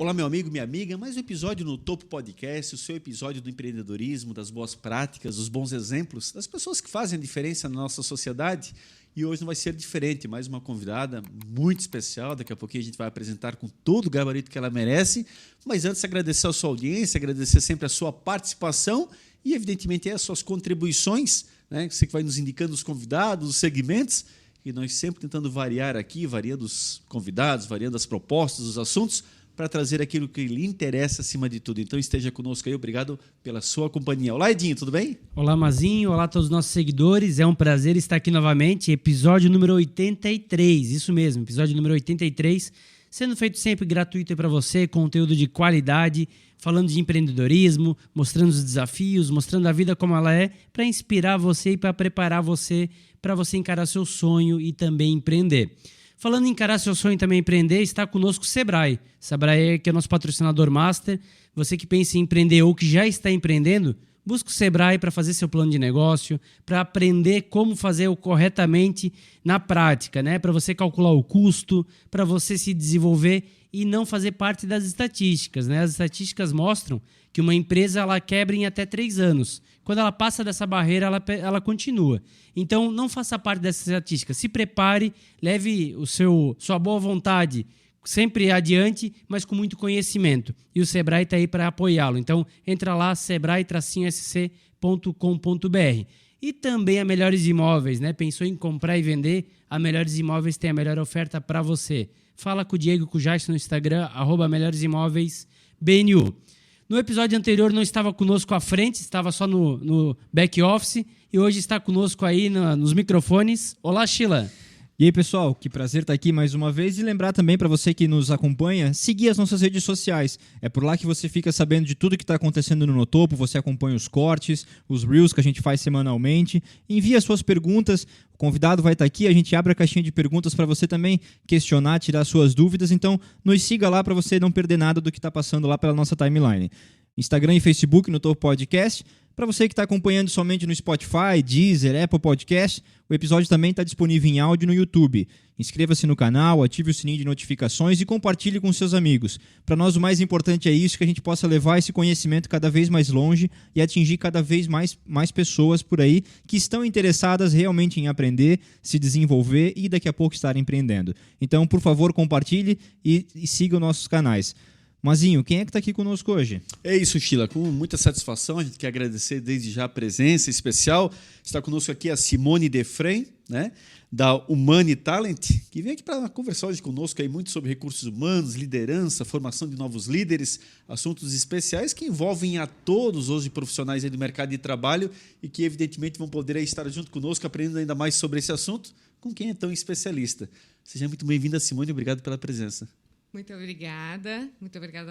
Olá, meu amigo, minha amiga. Mais um episódio no Topo Podcast, o seu episódio do empreendedorismo, das boas práticas, dos bons exemplos, das pessoas que fazem a diferença na nossa sociedade. E hoje não vai ser diferente, mais uma convidada muito especial. Daqui a pouquinho a gente vai apresentar com todo o gabarito que ela merece. Mas antes, agradecer a sua audiência, agradecer sempre a sua participação e, evidentemente, as suas contribuições, né? Você que vai nos indicando os convidados, os segmentos. E nós sempre tentando variar aqui, variando os convidados, variando as propostas, os assuntos, para trazer aquilo que lhe interessa acima de tudo. Então esteja conosco aí, obrigado pela sua companhia. Olá, Edinho, tudo bem? Olá, Mazinho, olá a todos os nossos seguidores, é um prazer estar aqui novamente, episódio número 83, isso mesmo, episódio número 83, sendo feito sempre gratuito para você, conteúdo de qualidade, falando de empreendedorismo, mostrando os desafios, mostrando a vida como ela é, para inspirar você e para preparar você, para você encarar seu sonho e também empreender. Falando em encarar seu sonho e também empreender, está conosco o Sebrae. Sebrae que é nosso patrocinador master. Você que pensa em empreender ou que já está empreendendo, busca o Sebrae para fazer seu plano de negócio, para aprender como fazer corretamente na prática, né? Para você calcular o custo, para você se desenvolver e não fazer parte das estatísticas, né? As estatísticas mostram que uma empresa ela quebra em até 3 anos. Quando ela passa dessa barreira, ela continua. Então, não faça parte dessa estatística. Se prepare, leve sua boa vontade sempre adiante, mas com muito conhecimento. E o Sebrae está aí para apoiá-lo. Então, entra lá, sebrae-sc.com.br. E também a Melhores Imóveis, né? Pensou em comprar e vender? A Melhores Imóveis tem a melhor oferta para você. Fala com o Diego e com o Jason no Instagram, @melhoresimóveisbnu. No episódio anterior não estava conosco à frente, estava só no back office e hoje está conosco aí nos microfones. Olá, Sheila. E aí, pessoal, que prazer estar aqui mais uma vez e lembrar também para você que nos acompanha, seguir as nossas redes sociais. É por lá que você fica sabendo de tudo que está acontecendo no Topo, você acompanha os cortes, os reels que a gente faz semanalmente, envia suas perguntas, o convidado vai estar aqui, a gente abre a caixinha de perguntas para você também questionar, tirar suas dúvidas, então nos siga lá para você não perder nada do que está passando lá pela nossa timeline. Instagram e Facebook no Topo Podcast. Para você que está acompanhando somente no Spotify, Deezer, Apple Podcast, o episódio também está disponível em áudio no YouTube. Inscreva-se no canal, ative o sininho de notificações e compartilhe com seus amigos. Para nós o mais importante é isso, que a gente possa levar esse conhecimento cada vez mais longe e atingir cada vez mais pessoas por aí que estão interessadas realmente em aprender, se desenvolver e daqui a pouco estar empreendendo. Então, por favor, compartilhe e siga os nossos canais. Mazinho, quem é que está aqui conosco hoje? É isso, Sheila, com muita satisfação, a gente quer agradecer desde já a presença especial. Está conosco aqui a Simone Defrem, né, da Humani Talent, que vem aqui para conversar hoje conosco aí muito sobre recursos humanos, liderança, formação de novos líderes, assuntos especiais que envolvem a todos hoje profissionais aí do mercado de trabalho e que evidentemente vão poder aí estar junto conosco, aprendendo ainda mais sobre esse assunto com quem é tão especialista. Seja muito bem-vinda, Simone, obrigado pela presença. Muito obrigada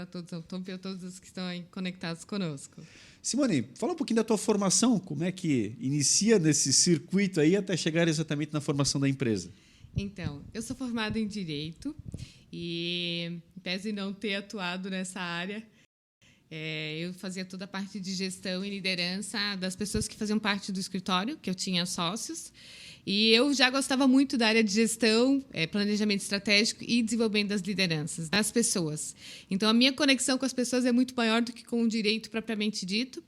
a todos, a todos os que estão aí conectados conosco. Simone, fala um pouquinho da tua formação, como é que inicia nesse circuito aí até chegar exatamente na formação da empresa? Então, eu sou formada em Direito e, em pese de não ter atuado nessa área, eu fazia toda a parte de gestão e liderança das pessoas que faziam parte do escritório, que eu tinha sócios. E eu já gostava muito da área de gestão, planejamento estratégico e desenvolvimento das lideranças, das pessoas. Então, a minha conexão com as pessoas é muito maior do que com o direito propriamente dito.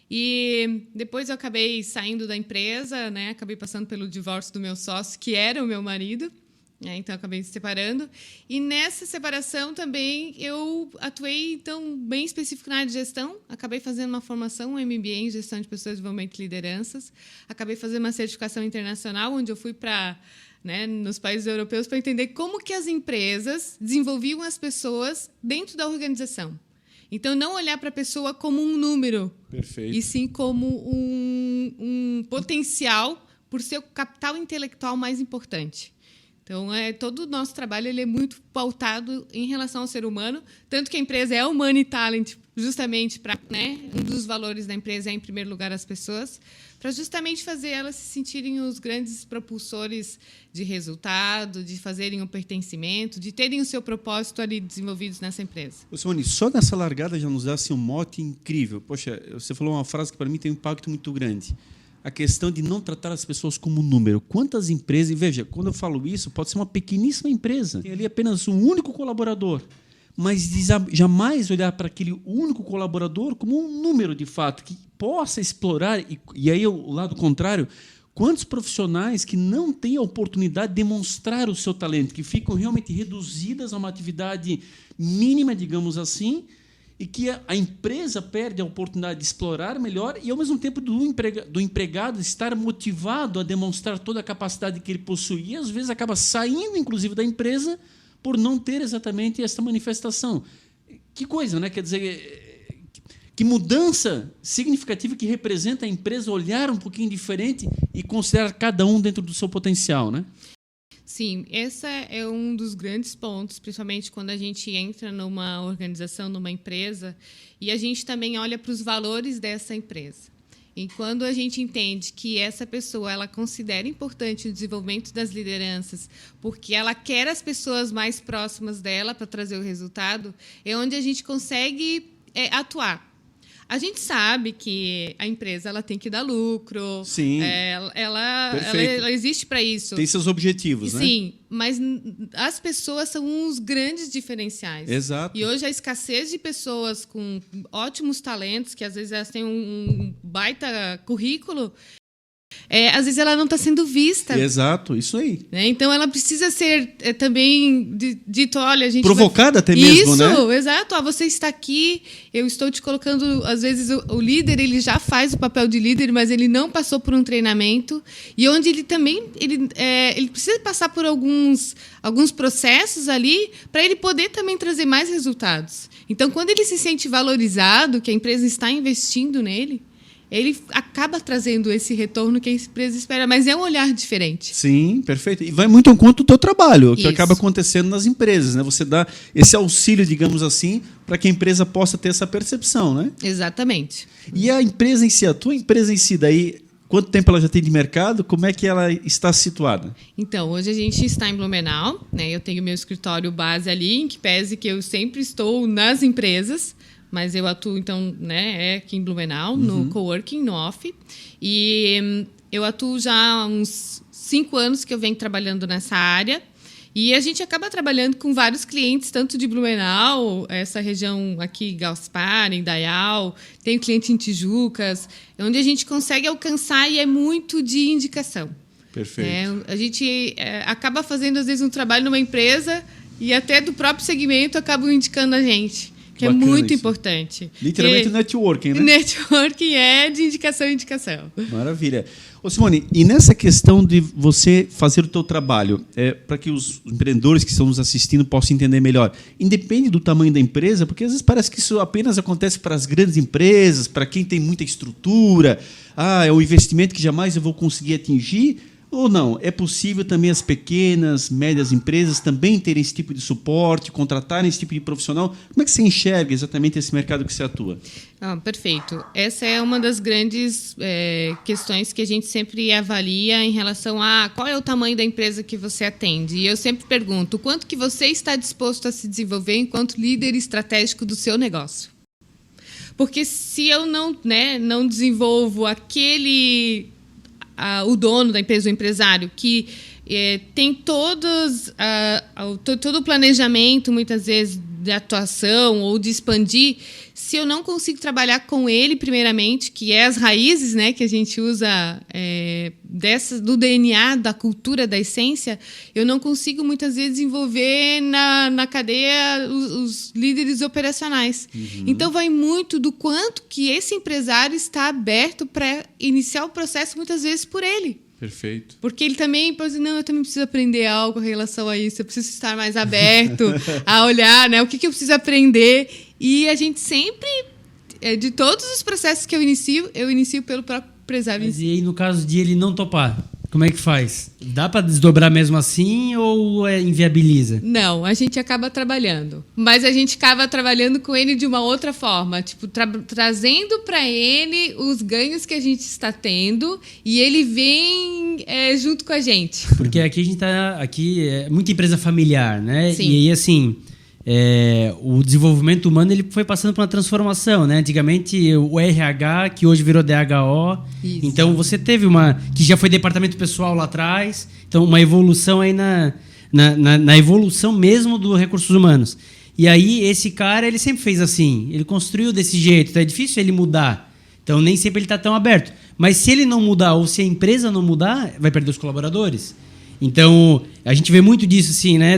E depois eu acabei saindo da empresa, né? Acabei passando pelo divórcio do meu sócio, que era o meu marido. Então, eu acabei me separando. E nessa separação também eu atuei então, bem específico na área de gestão. Acabei fazendo uma formação, um MBA em Gestão de Pessoas, Desenvolvimento e Lideranças. Acabei fazendo uma certificação internacional, onde eu fui nos países europeus para entender como que as empresas desenvolviam as pessoas dentro da organização. Então, não olhar para a pessoa como um número, perfeito, e sim como um potencial por ser o capital intelectual mais importante. Então, todo o nosso trabalho ele é muito pautado em relação ao ser humano, tanto que a empresa é a Humani Talent, justamente para, um dos valores da empresa é, em primeiro lugar, as pessoas, para justamente fazer elas se sentirem os grandes propulsores de resultado, de fazerem um pertencimento, de terem o seu propósito ali desenvolvidos nessa empresa. Ô, Simone, só nessa largada já nos dá assim, um mote incrível. Poxa, você falou uma frase que para mim tem um impacto muito grande. A questão de não tratar as pessoas como número. Quantas empresas... E veja, quando eu falo isso, pode ser uma pequeníssima empresa. Tem ali apenas um único colaborador. mas de jamais olhar para aquele único colaborador como um número de fato, que possa explorar, e aí o lado contrário, quantos profissionais que não têm a oportunidade de demonstrar o seu talento, que ficam realmente reduzidas a uma atividade mínima, digamos assim, e que a empresa perde a oportunidade de explorar melhor e, ao mesmo tempo, do empregado estar motivado a demonstrar toda a capacidade que ele possui. E, às vezes, acaba saindo, inclusive, da empresa por não ter exatamente essa manifestação. Que coisa, né? Quer dizer, que mudança significativa que representa a empresa olhar um pouquinho diferente e considerar cada um dentro do seu potencial, né? Sim, esse é um dos grandes pontos, principalmente quando a gente entra numa organização, numa empresa, e a gente também olha para os valores dessa empresa. E quando a gente entende que essa pessoa ela considera importante o desenvolvimento das lideranças, porque ela quer as pessoas mais próximas dela para trazer o resultado, é onde a gente consegue atuar. A gente sabe que a empresa ela tem que dar lucro. Sim. Ela existe para isso. Tem seus objetivos, né? Sim, mas as pessoas são os grandes diferenciais. Exato. E hoje a escassez de pessoas com ótimos talentos, que às vezes elas têm um baita currículo, às vezes ela não está sendo vista. Exato, isso aí. Né? Então ela precisa ser também dito, olha, a gente provocada até mesmo, né? Isso, exato. Você está aqui, eu estou te colocando, às vezes o líder ele já faz o papel de líder, mas ele não passou por um treinamento e onde ele também ele precisa passar por alguns processos ali para ele poder também trazer mais resultados. Então, quando ele se sente valorizado, que a empresa está investindo nele, ele acaba trazendo esse retorno que a empresa espera, mas é um olhar diferente. Sim, perfeito. E vai muito ao encontro do teu trabalho, o que Isso. acaba acontecendo nas empresas, né? Você dá esse auxílio, digamos assim, para que a empresa possa ter essa percepção, né? Exatamente. E a empresa em si, a tua empresa em si, daí, quanto tempo ela já tem de mercado? Como é que ela está situada? Então, hoje a gente está em Blumenau, né? Eu tenho meu escritório base ali, em que pese que eu sempre estou nas empresas, mas eu atuo, então, né, aqui em Blumenau, no coworking, no off. E eu atuo já há uns 5 anos que eu venho trabalhando nessa área. E a gente acaba trabalhando com vários clientes, tanto de Blumenau, essa região aqui, Gaspar, Indaial, tem cliente em Tijucas, onde a gente consegue alcançar e é muito de indicação. Perfeito. A gente acaba fazendo, às vezes, um trabalho numa empresa e até do próprio segmento acabam indicando a gente. Que Bacana, é muito isso. importante. Literalmente networking, né? Networking é de indicação em indicação. Maravilha. Ô Simone, e nessa questão de você fazer o teu trabalho, para que os empreendedores que estão nos assistindo possam entender melhor, independe do tamanho da empresa, porque às vezes parece que isso apenas acontece para as grandes empresas, para quem tem muita estrutura, é um investimento que jamais eu vou conseguir atingir, ou não? É possível também as pequenas, médias empresas também terem esse tipo de suporte, contratarem esse tipo de profissional? Como é que você enxerga exatamente esse mercado que você atua? Perfeito. Essa é uma das grandes questões que a gente sempre avalia em relação a qual é o tamanho da empresa que você atende. E eu sempre pergunto, quanto que você está disposto a se desenvolver enquanto líder estratégico do seu negócio? Porque se eu não desenvolvo o dono da empresa, o empresário, que tem todo o planejamento, muitas vezes, de atuação ou de expandir, se eu não consigo trabalhar com ele, primeiramente, que é as raízes, né, que a gente usa do DNA, da cultura, da essência, eu não consigo, muitas vezes, desenvolver na cadeia os líderes operacionais. Então, vai muito do quanto que esse empresário está aberto para iniciar o processo, muitas vezes, por ele. Perfeito. Porque ele também pode dizer, eu também preciso aprender algo em relação a isso, eu preciso estar mais aberto a olhar, né, o que eu preciso aprender. E a gente sempre, de todos os processos que eu inicio pelo próprio empresário. Mas e aí, no caso de ele não topar, como é que faz? Dá para desdobrar mesmo assim ou inviabiliza? Não, a gente acaba trabalhando. Mas a gente acaba trabalhando com ele de uma outra forma. Tipo, trazendo para ele os ganhos que a gente está tendo e ele vem junto com a gente. Porque aqui a gente tá... Aqui é muita empresa familiar, né? Sim. E aí, assim... o desenvolvimento humano ele foi passando por uma transformação, né? Antigamente o RH, que hoje virou DHO. Isso. Então você teve que já foi departamento pessoal lá atrás. Então uma evolução aí na evolução mesmo dos recursos humanos. E aí, esse cara, ele sempre fez assim. Ele construiu desse jeito. Então, é difícil ele mudar. Então, nem sempre ele está tão aberto. Mas se ele não mudar, ou se a empresa não mudar, vai perder os colaboradores. Então, a gente vê muito disso, assim, né?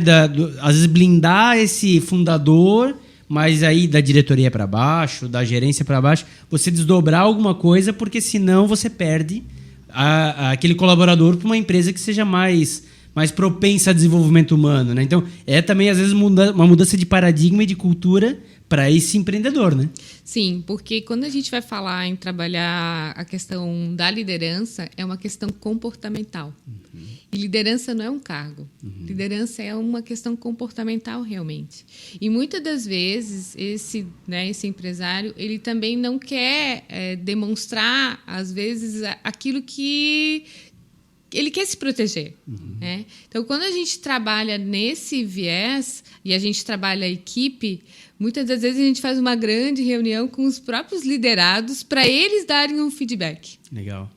Às vezes, blindar esse fundador, mas aí da diretoria para baixo, da gerência para baixo, você desdobrar alguma coisa, porque senão você perde aquele colaborador para uma empresa que seja mais propensa a desenvolvimento humano, né? Então, é também, às vezes, uma mudança de paradigma e de cultura para esse empreendedor, né? Sim, porque quando a gente vai falar em trabalhar a questão da liderança, é uma questão comportamental. E liderança não é um cargo. Liderança é uma questão comportamental, realmente. E muitas das vezes, esse empresário, ele também não quer demonstrar, às vezes, aquilo que ele quer se proteger. Né? Então, quando a gente trabalha nesse viés e a gente trabalha a equipe, muitas das vezes a gente faz uma grande reunião com os próprios liderados para eles darem um feedback. Legal.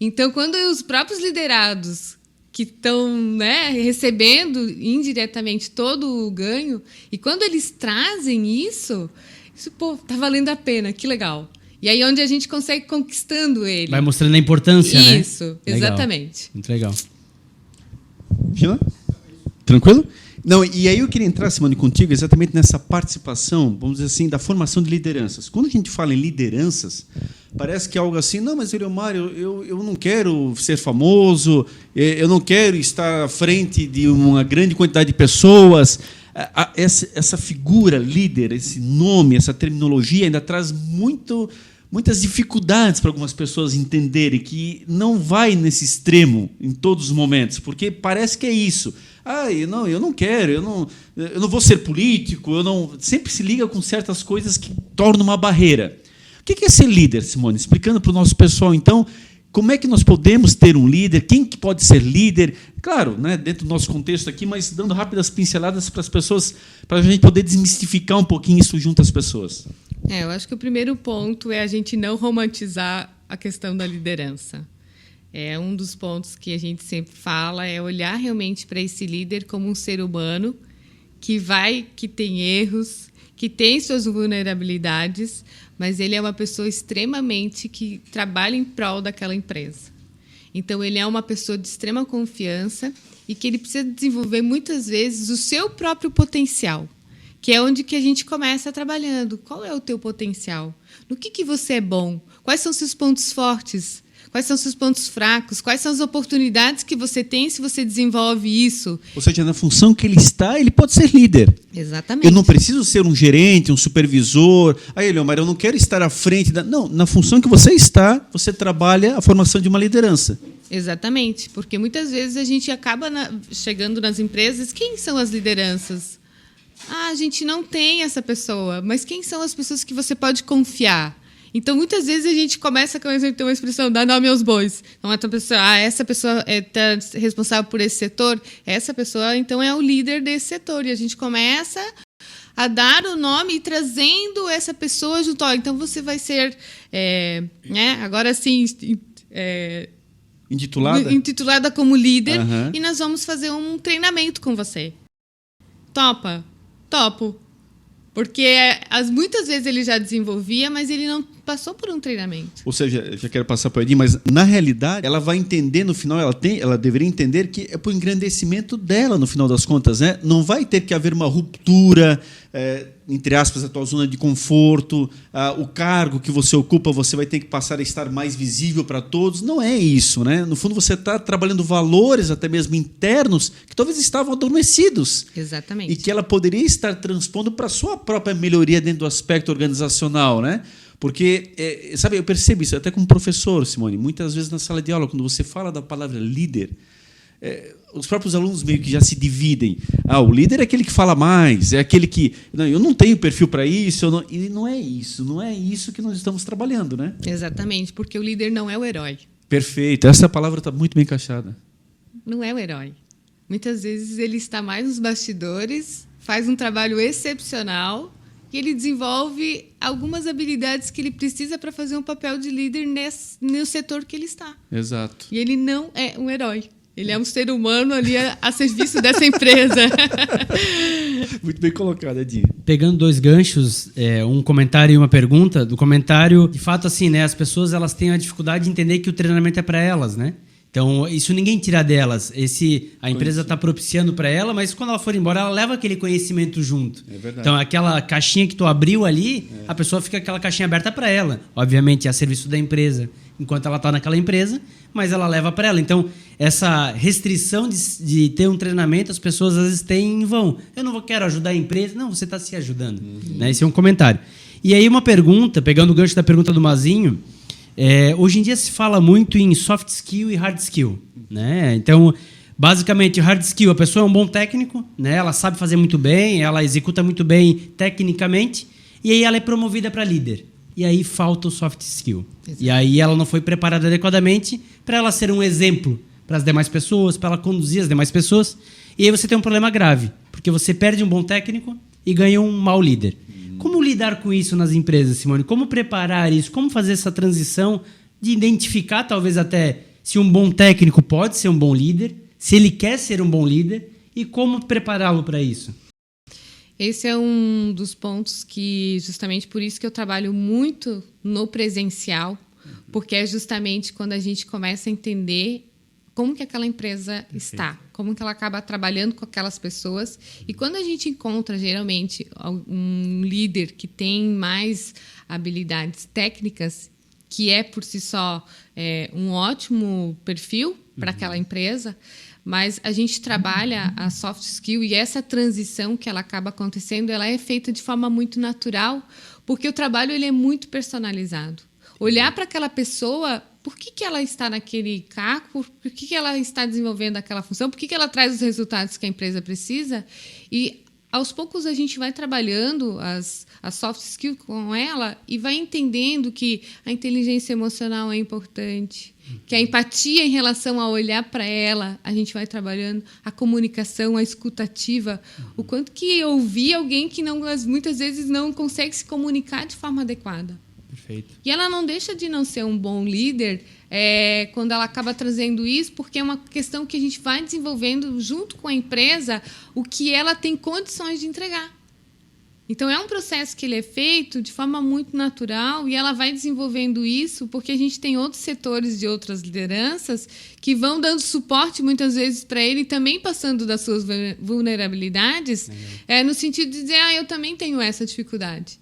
Então, quando os próprios liderados que estão recebendo indiretamente todo o ganho, e quando eles trazem isso, tá valendo a pena, que legal. E aí onde a gente consegue conquistando ele. Vai mostrando a importância, né? Isso, exatamente. Muito legal. Gina? Tranquilo? Não, e aí eu queria entrar, Simone, contigo exatamente nessa participação, vamos dizer assim, da formação de lideranças. Quando a gente fala em lideranças, parece que é algo assim, não, mas Eliomar, eu não quero ser famoso, eu não quero estar à frente de uma grande quantidade de pessoas. Essa figura líder, esse nome, essa terminologia ainda traz muitas dificuldades para algumas pessoas entenderem que não vai nesse extremo em todos os momentos, porque parece que é isso. Eu não quero, eu não vou ser político, sempre se liga com certas coisas que tornam uma barreira. O que é ser líder, Simone? Explicando para o nosso pessoal, então, como é que nós podemos ter um líder, quem que pode ser líder? Claro, né, dentro do nosso contexto aqui, mas dando rápidas pinceladas para as pessoas, para a gente poder desmistificar um pouquinho isso junto às pessoas. Eu acho que o primeiro ponto é a gente não romantizar a questão da liderança. É um dos pontos que a gente sempre fala, é olhar realmente para esse líder como um ser humano que tem erros, que tem suas vulnerabilidades, mas ele é uma pessoa extremamente que trabalha em prol daquela empresa. Então, ele é uma pessoa de extrema confiança e que ele precisa desenvolver, muitas vezes, o seu próprio potencial, que é onde que a gente começa trabalhando. Qual é o teu potencial? No que você é bom? Quais são os seus pontos fortes? Quais são os seus pontos fracos? Quais são as oportunidades que você tem se você desenvolve isso? Ou seja, na função que ele está, ele pode ser líder. Exatamente. Eu não preciso ser um gerente, um supervisor. Eliomar, eu não quero estar à frente da... Não, na função que você está, você trabalha a formação de uma liderança. Exatamente, porque muitas vezes a gente acaba chegando nas empresas, quem são as lideranças? A gente não tem essa pessoa, mas quem são as pessoas que você pode confiar? Então, muitas vezes, a gente começa com uma expressão, dá nome aos bois. Então, essa pessoa está responsável por esse setor, essa pessoa, então, é o líder desse setor. E a gente começa a dar o nome e trazendo essa pessoa junto. Então, você vai ser, agora sim... intitulada como líder, e nós vamos fazer um treinamento com você. Topa? Topo. Porque muitas vezes ele já desenvolvia, mas ele não passou por um treinamento. Ou seja, já quero passar para o Edi, mas na realidade ela vai entender no final, ela deveria entender que é para o engrandecimento dela no final das contas, né? Não vai ter que haver uma ruptura, entre aspas, da tua zona de conforto, o cargo que você ocupa, você vai ter que passar a estar mais visível para todos. Não é isso, né? No fundo, você está trabalhando valores até mesmo internos que talvez estavam adormecidos. Exatamente. E que ela poderia estar transpondo para a sua própria melhoria dentro do aspecto organizacional, né? Porque, eu percebo isso até como professor, Simone, muitas vezes na sala de aula, quando você fala da palavra líder, os próprios alunos meio que já se dividem. O líder é aquele que fala mais, é aquele que... Não, eu não tenho perfil para isso. E não é isso que nós estamos trabalhando, né? Exatamente, porque o líder não é o herói. Perfeito, essa palavra está muito bem encaixada. Não é o herói. Muitas vezes ele está mais nos bastidores, faz um trabalho excepcional e ele desenvolve algumas habilidades que ele precisa para fazer um papel de líder no setor que ele está. Exato. E ele não é um herói. Ele é um ser humano ali a serviço dessa empresa. Muito bem colocado, Edinho. Pegando dois ganchos, um comentário e uma pergunta. Do comentário, de fato, assim, né? As pessoas elas têm a dificuldade de entender que o treinamento é para elas, né? Então, isso ninguém tira delas. A empresa está propiciando para ela, mas quando ela for embora, ela leva aquele conhecimento junto. É verdade. Então, aquela caixinha que tu abriu ali, a pessoa fica com aquela caixinha aberta para ela. Obviamente, é a serviço da empresa, enquanto ela está naquela empresa, mas ela leva para ela. Então, essa restrição de ter um treinamento, as pessoas às vezes têm em vão. Eu não quero ajudar a empresa. Não, você está se ajudando. Né? Esse é um comentário. E aí, uma pergunta, pegando o gancho da pergunta do Mazinho. Hoje em dia se fala muito em soft skill e hard skill, né? Então, basicamente, hard skill, a pessoa é um bom técnico, né? Ela sabe fazer muito bem, ela executa muito bem tecnicamente, e aí ela é promovida para líder. E aí falta o soft skill. Exato. E aí ela não foi preparada adequadamente para ela ser um exemplo para as demais pessoas, para ela conduzir as demais pessoas. E aí você tem um problema grave, porque você perde um bom técnico e ganha um mau líder. Como lidar com isso nas empresas, Simone? Como preparar isso? Como fazer essa transição de identificar, talvez até, se um bom técnico pode ser um bom líder, se ele quer ser um bom líder, e como prepará-lo para isso? Esse é um dos pontos que, justamente por isso que eu trabalho muito no presencial, porque é justamente quando a gente começa a entender como que aquela empresa está, como que ela acaba trabalhando com aquelas pessoas. E quando a gente encontra, geralmente, um líder que tem mais habilidades técnicas, que é, por si só, um ótimo perfil para aquela empresa, mas a gente trabalha a soft skill e essa transição que ela acaba acontecendo, ela é feita de forma muito natural, porque o trabalho ele é muito personalizado. Olhar para aquela pessoa, por que ela está naquele cargo, por que ela está desenvolvendo aquela função, por que ela traz os resultados que a empresa precisa, e aos poucos a gente vai trabalhando as soft skills com ela e vai entendendo que a inteligência emocional é importante, que a empatia em relação a olhar para ela, a gente vai trabalhando, a comunicação, a escutativa, o quanto que ouvir alguém que muitas vezes não consegue se comunicar de forma adequada. Perfeito. E ela não deixa de não ser um bom líder quando ela acaba trazendo isso, porque é uma questão que a gente vai desenvolvendo junto com a empresa o que ela tem condições de entregar. Então, é um processo que ele é feito de forma muito natural e ela vai desenvolvendo isso porque a gente tem outros setores de outras lideranças que vão dando suporte muitas vezes para ele e também passando das suas vulnerabilidades no sentido de dizer, eu também tenho essa dificuldade.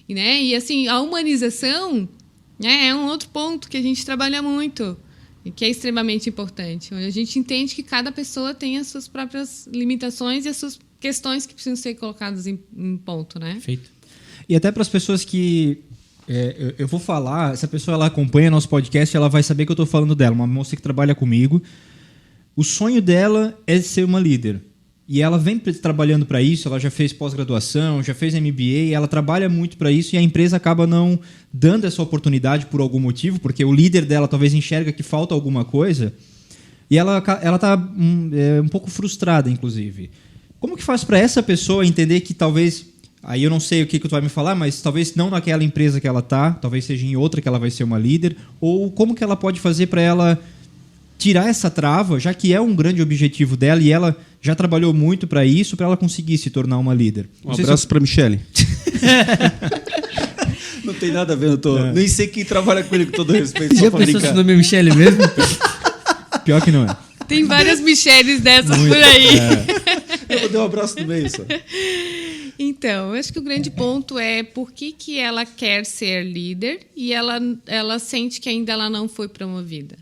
E assim, a humanização é um outro ponto que a gente trabalha muito e que é extremamente importante. Onde a gente entende que cada pessoa tem as suas próprias limitações e as suas questões que precisam ser colocadas em ponto, né? Perfeito. E até para as pessoas que... eu vou falar, se a pessoa ela acompanha nosso podcast, ela vai saber que eu estou falando dela. Uma moça que trabalha comigo. O sonho dela é ser uma líder. E ela vem trabalhando para isso, ela já fez pós-graduação, já fez MBA, ela trabalha muito para isso e a empresa acaba não dando essa oportunidade por algum motivo, porque o líder dela talvez enxerga que falta alguma coisa e ela está um pouco frustrada, inclusive. Como que faz para essa pessoa entender que talvez, aí eu não sei o que tu vai me falar, mas talvez não naquela empresa que ela está, talvez seja em outra que ela vai ser uma líder, ou como que ela pode fazer para ela tirar essa trava, já que é um grande objetivo dela e ela já trabalhou muito para isso, para ela conseguir se tornar uma líder. Um abraço para Michele. Não tem nada a ver, nem sei quem trabalha com ele, com todo respeito. Já pensou se o nome é Michele mesmo? Pior que não é. Tem várias Micheles dessas por aí. Eu vou dar um abraço no meio só. Então, eu acho que o grande ponto é por que ela quer ser líder e ela sente que ainda ela não foi promovida.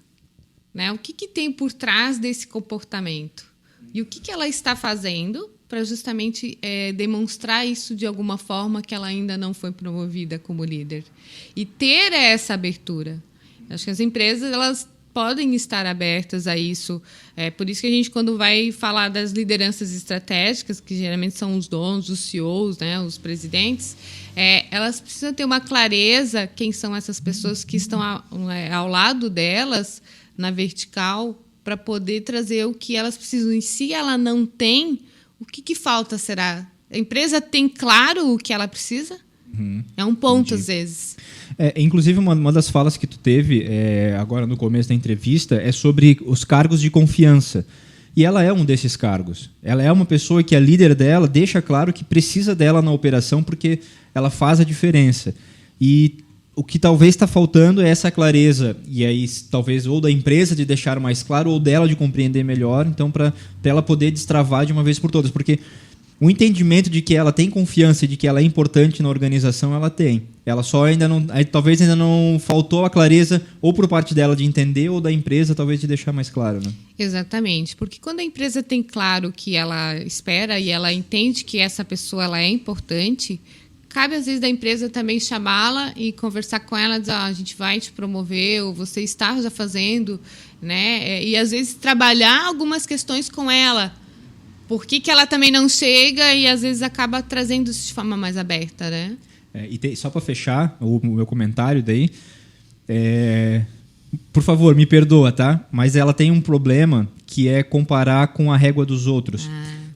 Né? O que tem por trás desse comportamento? E o que ela está fazendo para justamente demonstrar isso de alguma forma que ela ainda não foi promovida como líder? E ter essa abertura. Acho que as empresas elas podem estar abertas a isso. Por isso que a gente, quando vai falar das lideranças estratégicas, que geralmente são os donos, os CEOs, né, os presidentes, elas precisam ter uma clareza quem são essas pessoas que estão ao lado delas, na vertical, para poder trazer o que elas precisam. E se ela não tem, o que falta será? A empresa tem claro o que ela precisa? É um ponto, às vezes. Inclusive, uma das falas que tu teve agora no começo da entrevista é sobre os cargos de confiança. E ela é um desses cargos. Ela é uma pessoa que a líder dela deixa claro que precisa dela na operação porque ela faz a diferença. E o que talvez está faltando é essa clareza, e aí talvez ou da empresa de deixar mais claro, ou dela de compreender melhor, então para ela poder destravar de uma vez por todas. Porque o entendimento de que ela tem confiança e de que ela é importante na organização, ela tem. Ela só ainda não... Talvez ainda não faltou a clareza, ou por parte dela de entender, ou da empresa talvez de deixar mais claro, né? Exatamente, porque quando a empresa tem claro o que ela espera e ela entende que essa pessoa ela é importante, cabe às vezes da empresa também chamá-la e conversar com ela, dizer, a gente vai te promover, ou você está já fazendo, né? E às vezes trabalhar algumas questões com ela. Por que ela também não chega e às vezes acaba trazendo isso de forma mais aberta, né? Só para fechar o meu comentário daí, por favor, me perdoa, tá? Mas ela tem um problema que é comparar com a régua dos outros.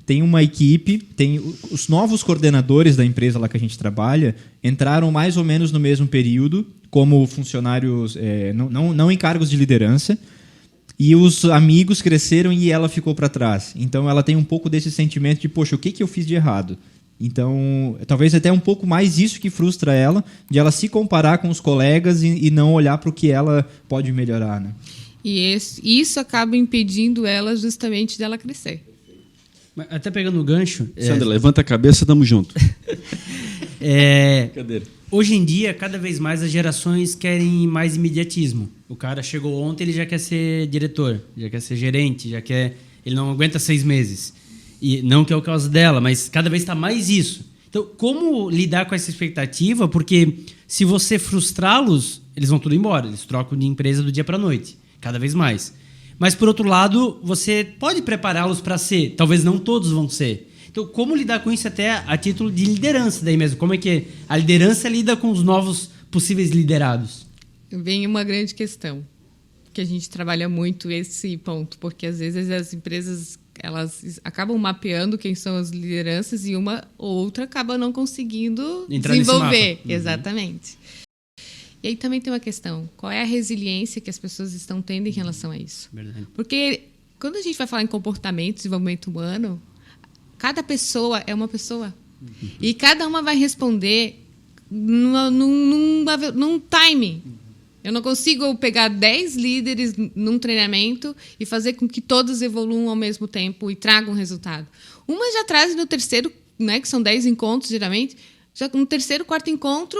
Tem uma equipe, tem os novos coordenadores da empresa lá que a gente trabalha, entraram mais ou menos no mesmo período, como funcionários, não em cargos de liderança, e os amigos cresceram e ela ficou para trás. Então ela tem um pouco desse sentimento de, poxa, o que eu fiz de errado? Então, talvez até um pouco mais isso que frustra ela, de ela se comparar com os colegas e não olhar para o que ela pode melhorar, né? E isso acaba impedindo ela justamente dela crescer. Até pegando o gancho... Sandra, levanta a cabeça, tamo junto. Cadê? Hoje em dia, cada vez mais as gerações querem mais imediatismo. O cara chegou ontem, ele já quer ser diretor, já quer ser gerente, ele não aguenta 6 meses. E não que é o caso dela, mas cada vez está mais isso. Então, como lidar com essa expectativa? Porque se você frustrá-los, eles vão tudo embora. Eles trocam de empresa do dia para a noite, cada vez mais. Mas, por outro lado, você pode prepará-los para ser. Talvez não todos vão ser. Então, como lidar com isso até a título de liderança daí mesmo? Como é que a liderança lida com os novos possíveis liderados? Vem uma grande questão, que a gente trabalha muito esse ponto, porque às vezes as empresas elas acabam mapeando quem são as lideranças e uma ou outra acaba não conseguindo entrar desenvolver. Exatamente. E aí também tem uma questão, qual é a resiliência que as pessoas estão tendo em relação a isso? Verdade. Porque quando a gente vai falar em comportamento, desenvolvimento humano, cada pessoa é uma pessoa. E cada uma vai responder num timing. Eu não consigo pegar 10 líderes num treinamento e fazer com que todos evoluam ao mesmo tempo e tragam resultado. Uma já traz no terceiro, né, que são 10 encontros, geralmente, já no terceiro, quarto encontro,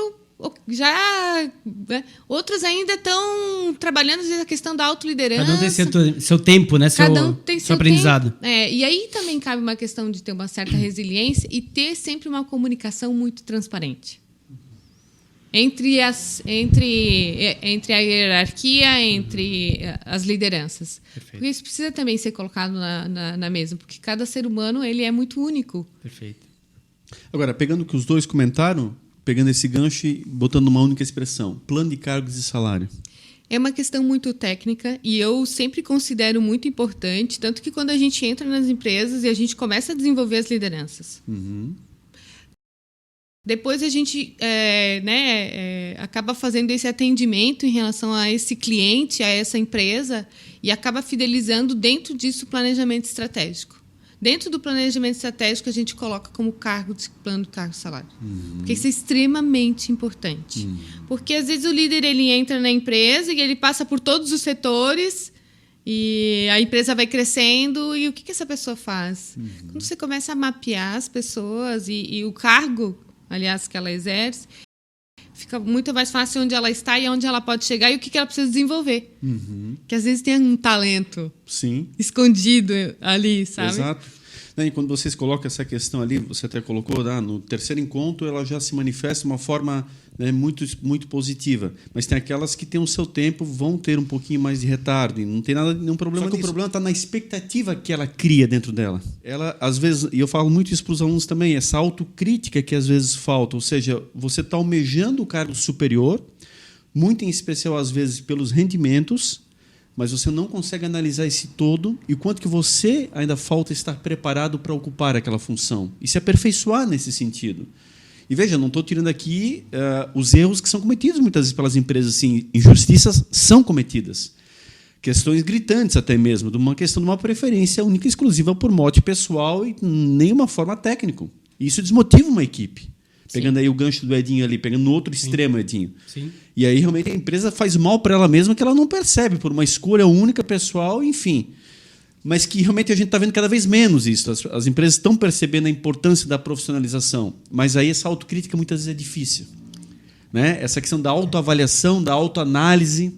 né, outras ainda estão trabalhando às vezes, a questão da autoliderança. Cada um tem seu tempo, né? Cada um tem seu aprendizado. Tempo. E aí também cabe uma questão de ter uma certa resiliência e ter sempre uma comunicação muito transparente. Entre a hierarquia, entre as lideranças. Perfeito. Porque isso precisa também ser colocado na mesa, porque cada ser humano ele é muito único. Perfeito. Agora, pegando o que os dois comentaram, pegando esse gancho e botando uma única expressão, plano de cargos e salário. É uma questão muito técnica e eu sempre considero muito importante, tanto que quando a gente entra nas empresas e a gente começa a desenvolver as lideranças. Depois a gente acaba fazendo esse atendimento em relação a esse cliente, a essa empresa, e acaba fidelizando dentro disso o planejamento estratégico. Dentro do planejamento estratégico, a gente coloca como cargo de plano de cargo e salário. Porque isso é extremamente importante. Porque, às vezes, o líder ele entra na empresa e ele passa por todos os setores e a empresa vai crescendo. E o que essa pessoa faz? Quando você começa a mapear as pessoas e o cargo, aliás, que ela exerce, fica muito mais fácil onde ela está e onde ela pode chegar e o que ela precisa desenvolver. Que às vezes tem um talento escondido ali, sabe? Exato. E quando vocês colocam essa questão ali, você até colocou, no terceiro encontro, ela já se manifesta de uma forma muito, muito positiva. Mas tem aquelas que têm o seu tempo, vão ter um pouquinho mais de retardo. E não tem nenhum problema. Só que o problema está na expectativa que ela cria dentro dela. Ela, às vezes, e eu falo muito isso para os alunos também, essa autocrítica que às vezes falta. Ou seja, você está almejando o cargo superior, muito em especial, às vezes, pelos rendimentos, mas você não consegue analisar esse todo e o quanto que você ainda falta estar preparado para ocupar aquela função e se aperfeiçoar nesse sentido. E veja, não estou tirando aqui os erros que são cometidos muitas vezes pelas empresas. Assim, injustiças são cometidas. Questões gritantes até mesmo, de uma questão de uma preferência única e exclusiva por mote pessoal e nenhuma forma técnica. Isso desmotiva uma equipe. Pegando aí o gancho do Edinho ali, pegando no outro extremo, Edinho. Sim. E aí realmente a empresa faz mal para ela mesma que ela não percebe, por uma escolha única pessoal, enfim. Mas que realmente a gente está vendo cada vez menos isso. As empresas estão percebendo a importância da profissionalização, mas aí essa autocrítica muitas vezes é difícil. Né? Essa questão da autoavaliação, da autoanálise,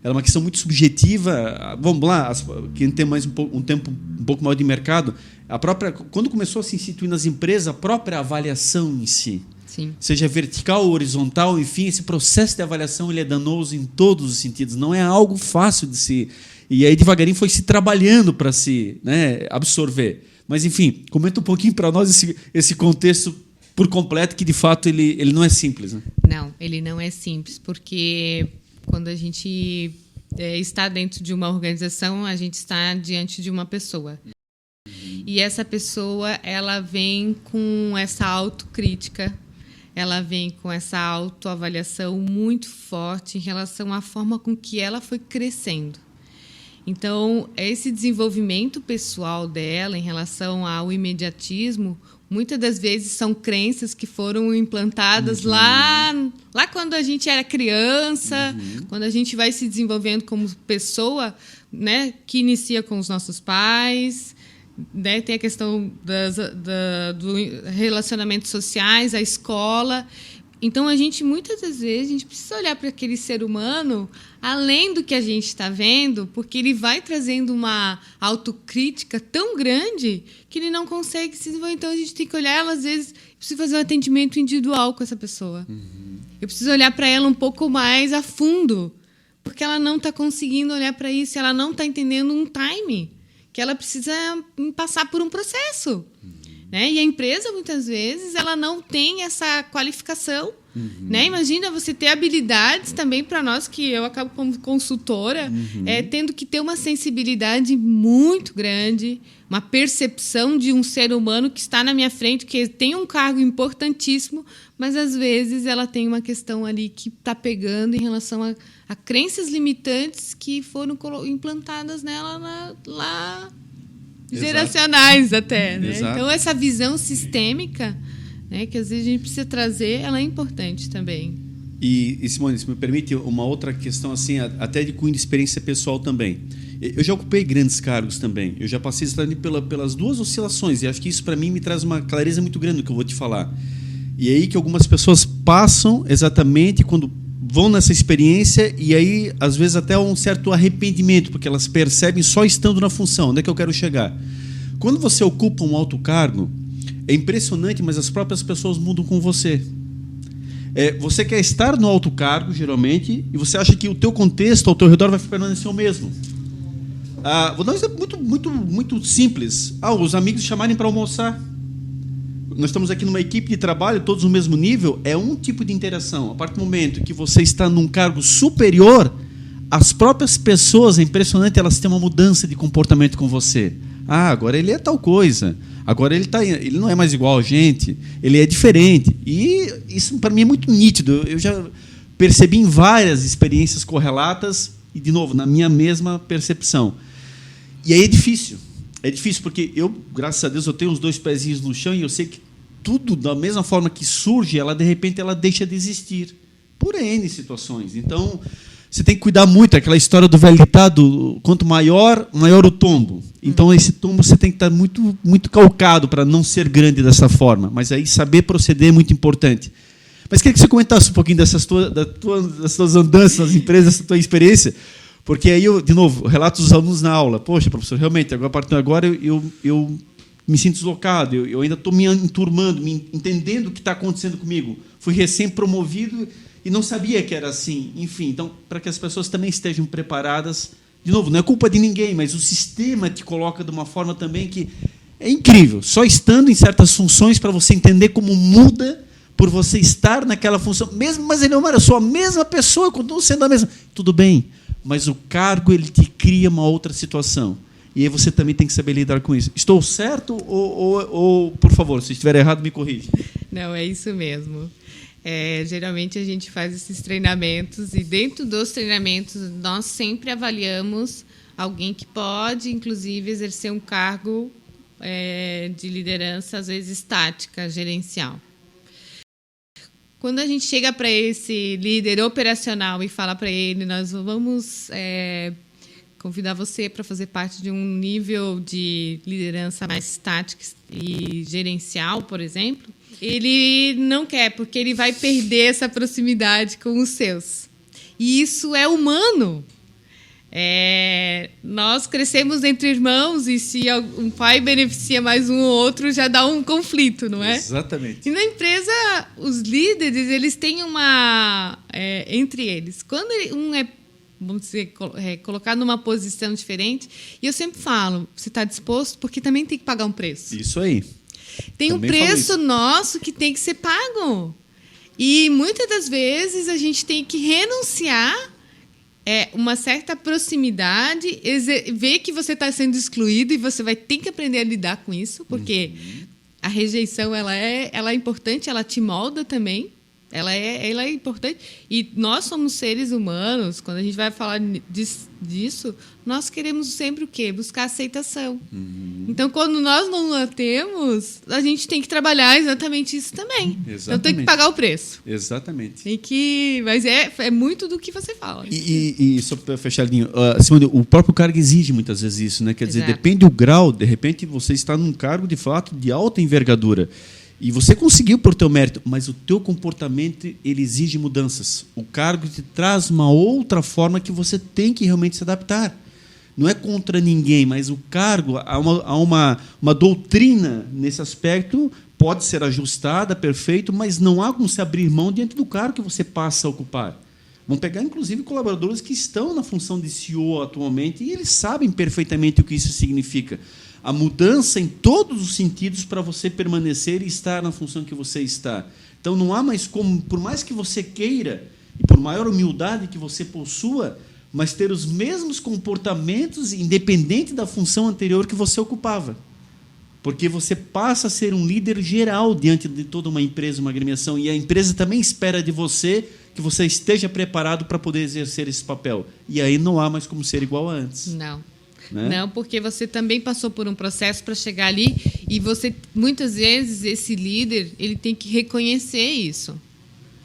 ela é uma questão muito subjetiva. Vamos lá, quem tem mais um tempo um pouco maior de mercado, quando começou a se instituir nas empresas, a própria avaliação em si, Sim. seja vertical ou horizontal, enfim, esse processo de avaliação ele é danoso em todos os sentidos. Não é algo fácil de se... E aí, devagarinho, foi se trabalhando para se absorver. Mas, enfim, comenta um pouquinho para nós esse contexto por completo, que, de fato, ele não é simples. Né? Não, ele não é simples, porque quando a gente está dentro de uma organização, a gente está diante de uma pessoa. E essa pessoa, ela vem com essa autocrítica, ela vem com essa autoavaliação muito forte em relação à forma com que ela foi crescendo. Então, esse desenvolvimento pessoal dela em relação ao imediatismo, muitas das vezes são crenças que foram implantadas lá quando a gente era criança, quando a gente vai se desenvolvendo como pessoa, né, que inicia com os nossos pais, né, tem a questão dos relacionamentos sociais, a escola. Então, muitas das vezes, a gente precisa olhar para aquele ser humano além do que a gente está vendo, porque ele vai trazendo uma autocrítica tão grande que ele não consegue se desenvolver. Então, a gente tem que olhar, às vezes, preciso fazer um atendimento individual com essa pessoa. Eu preciso olhar para ela um pouco mais a fundo, porque ela não está conseguindo olhar para isso, ela não está entendendo um time, que ela precisa passar por um processo. Né? E a empresa, muitas vezes, ela não tem essa qualificação. Né? Imagina você ter habilidades também para nós, que eu acabo como consultora, tendo que ter uma sensibilidade muito grande, uma percepção de um ser humano que está na minha frente, que tem um cargo importantíssimo, mas, às vezes, ela tem uma questão ali que está pegando em relação a crenças limitantes que foram implantadas nela lá... geracionais até, né? Então, essa visão sistêmica, né, que às vezes a gente precisa trazer, ela é importante também. E Simone, se me permite uma outra questão, assim, até de cunho de experiência pessoal também. Eu já ocupei grandes cargos também. Eu já passei pelas duas oscilações, e acho que isso, para mim, me traz uma clareza muito grande no que eu vou te falar. E é aí que algumas pessoas passam exatamente quando vão nessa experiência, e aí, às vezes, até um certo arrependimento, porque elas percebem só estando na função. Onde é que eu quero chegar? Quando você ocupa um alto cargo, é impressionante, mas as próprias pessoas mudam com você. Você quer estar no alto cargo, geralmente, e você acha que o teu contexto ao teu redor vai permanecer o mesmo. Vou dar um exemplo muito simples. Os amigos chamarem para almoçar. Nós estamos aqui numa equipe de trabalho, todos no mesmo nível, é um tipo de interação. A partir do momento que você está num cargo superior, as próprias pessoas, é impressionante, elas têm uma mudança de comportamento com você. Agora ele é tal coisa. Agora ele não é mais igual a gente, ele é diferente. E isso, para mim, é muito nítido. Eu já percebi em várias experiências correlatas, e, de novo, na minha mesma percepção. E aí é difícil. É difícil porque eu, graças a Deus, eu tenho os 2 pezinhos no chão e eu sei que tudo, da mesma forma que surge, de repente, ela deixa de existir. Por N situações. Então, você tem que cuidar muito. Aquela história do velho ditado, quanto maior, maior o tombo. Então, esse tombo você tem que estar muito, muito calcado para não ser grande dessa forma. Mas aí saber proceder é muito importante. Mas queria que você comentasse um pouquinho das tuas andanças nas empresas, dessa tua experiência. Porque aí, de novo, relato dos alunos na aula. Poxa, professor, realmente, a partir de agora eu me sinto deslocado, eu ainda estou me enturmando, entendendo o que está acontecendo comigo. Fui recém-promovido e não sabia que era assim. Enfim, então, para que as pessoas também estejam preparadas. De novo, não é culpa de ninguém, mas o sistema te coloca de uma forma também que é incrível. Só estando em certas funções para você entender como muda por você estar naquela função. Mas ele não era só a mesma pessoa, continua sendo a mesma. Tudo bem. Mas o cargo ele te cria uma outra situação. E aí você também tem que saber lidar com isso. Estou certo ou por favor, se estiver errado, me corrija. Não, é isso mesmo. Geralmente a gente faz esses treinamentos e dentro dos treinamentos nós sempre avaliamos alguém que pode, inclusive, exercer um cargo de liderança, às vezes tática, gerencial. Quando a gente chega para esse líder operacional e fala para ele, nós vamos convidar você para fazer parte de um nível de liderança mais tática e gerencial, por exemplo, ele não quer, porque ele vai perder essa proximidade com os seus. E isso é humano. Nós crescemos entre irmãos e se um pai beneficia mais um ou outro, já dá um conflito, não é? Exatamente. E na empresa, os líderes, eles têm entre eles. Quando um vamos dizer, colocado numa posição diferente, e eu sempre falo, você está disposto? Porque também tem que pagar um preço. Isso aí. Tem Também um preço nosso que tem que ser pago. E muitas das vezes a gente tem que renunciar uma certa proximidade, ver que você está sendo excluído e você vai ter que aprender a lidar com isso, porque a rejeição ela é importante, ela te molda também. Ela é importante. E nós somos seres humanos, quando a gente vai falar disso, nós queremos sempre o quê? Buscar aceitação. Então, quando nós não a temos, a gente tem que trabalhar exatamente isso também. Exatamente. Então, tem que pagar o preço. Exatamente. Mas é muito do que você fala. E só para fechar, Simone, o próprio cargo exige muitas vezes isso, né? Quer dizer, Exato. depende do grau, de repente você está num cargo, de fato, de alta envergadura. E você conseguiu por teu mérito, mas o teu comportamento ele exige mudanças. O cargo te traz uma outra forma que você tem que realmente se adaptar. Não é contra ninguém, mas o cargo, há uma doutrina nesse aspecto, pode ser ajustada, perfeito, mas não há como se abrir mão diante do cargo que você passa a ocupar. Vamos pegar, inclusive, colaboradores que estão na função de CEO atualmente e eles sabem perfeitamente o que isso significa. A mudança em todos os sentidos para você permanecer e estar na função que você está. Então, não há mais como, por mais que você queira, e por maior humildade que você possua, mas ter os mesmos comportamentos, independente da função anterior que você ocupava. Porque você passa a ser um líder geral diante de toda uma empresa, uma agremiação, e a empresa também espera de você que você esteja preparado para poder exercer esse papel. E aí não há mais como ser igual a antes. Não. Né? Não, porque você também passou por um processo para chegar ali e você, muitas vezes, esse líder, ele tem que reconhecer isso.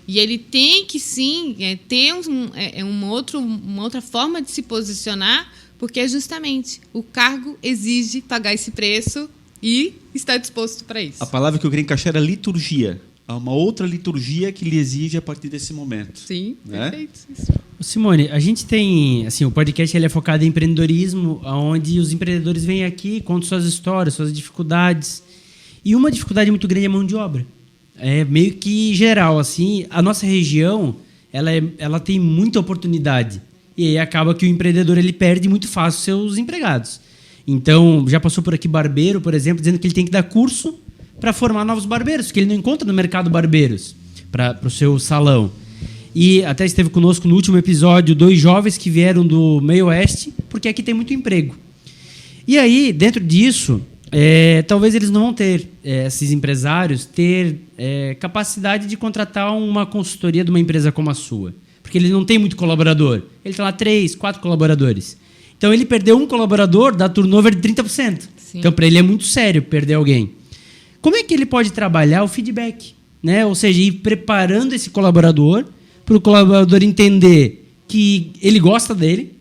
E ele tem que, sim, ter uma outra forma de se posicionar, porque é justamente o cargo exige pagar esse preço e está disposto para isso. A palavra que eu queria encaixar era liturgia. Há uma outra liturgia que lhe exige a partir desse momento. Sim, né? perfeito. Isso. Simone, a gente tem, assim, o podcast ele é focado em empreendedorismo, onde os empreendedores vêm aqui, contam suas histórias, suas dificuldades. E uma dificuldade muito grande é a mão de obra. É meio que geral, assim, a nossa região, ela tem muita oportunidade. E aí acaba que o empreendedor ele perde muito fácil seus empregados. Então, já passou por aqui barbeiro, por exemplo, dizendo que ele tem que dar curso para formar novos barbeiros, que ele não encontra no mercado barbeiros para o seu salão. E até esteve conosco no último episódio 2 jovens que vieram do meio oeste, porque aqui tem muito emprego. E aí, dentro disso, talvez eles não vão ter, esses empresários, capacidade de contratar uma consultoria de uma empresa como a sua. Porque ele não tem muito colaborador. Ele tem lá 3, 4 colaboradores. Então, ele perdeu um colaborador, dá turnover de 30%. Sim. Então, para ele é muito sério perder alguém. Como é que ele pode trabalhar o feedback? Né? Ou seja, ir preparando esse colaborador para o colaborador entender que ele gosta dele,